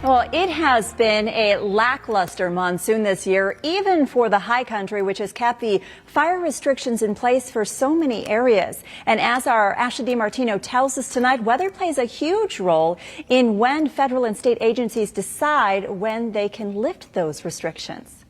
Well, it has been a lackluster monsoon this year, even for the high country, which has kept the fire restrictions in place for so many areas. And as our Ashley DiMartino tells us tonight, weather plays a huge role in when federal and state agencies decide when they can lift those restrictions.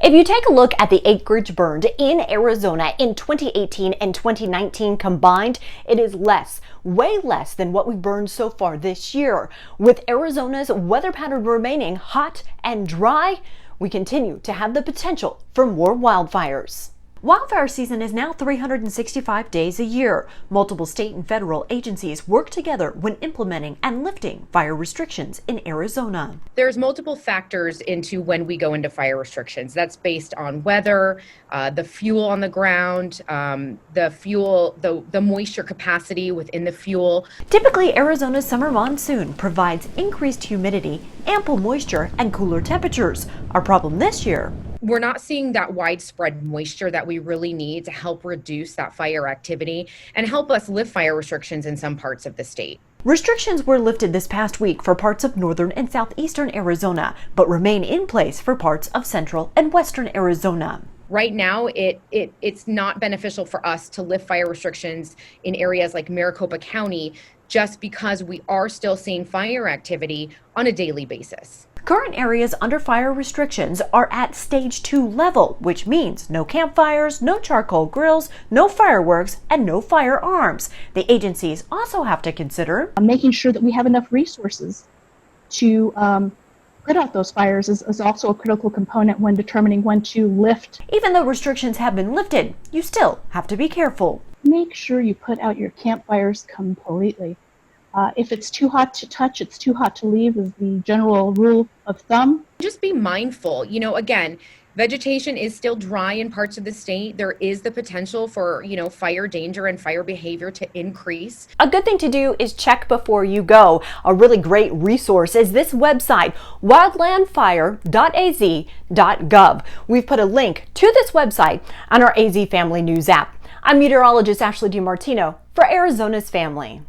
If you take a look at the acreage burned in Arizona in 2018 and 2019 combined, it is less, way less than what we've burned so far this year. With Arizona's weather pattern remaining hot and dry, we continue to have the potential for more wildfires. Wildfire season is now 365 days a year. Multiple state and federal agencies work together when implementing and lifting fire restrictions in Arizona. There's multiple factors into when we go into fire restrictions. That's based on weather, the fuel on the ground, the moisture capacity within the fuel. Typically, Arizona's summer monsoon provides increased humidity, ample moisture, and cooler temperatures. Our problem this year: we're not seeing that widespread moisture that we really need to help reduce that fire activity and help us lift fire restrictions in some parts of the state. Restrictions were lifted this past week for parts of northern and southeastern Arizona, but remain in place for parts of central and western Arizona. Right now, it's not beneficial for us to lift fire restrictions in areas like Maricopa County just because we are still seeing fire activity on a daily basis. Current areas under fire restrictions are at stage 2 level, which means no campfires, no charcoal grills, no fireworks, and no firearms. The agencies also have to consider making sure that we have enough resources to put out those fires is also a critical component when determining when to lift. Even though restrictions have been lifted, you still have to be careful. Make sure you put out your campfires completely. If it's too hot to touch, it's too hot to leave is the general rule of thumb. Just be mindful. Again, vegetation is still dry in parts of the state. There is the potential for, fire danger and fire behavior to increase. A good thing to do is check before you go. A really great resource is this website, wildlandfire.az.gov. We've put a link to this website on our AZ Family News app. I'm meteorologist Ashley DiMartino for Arizona's Family.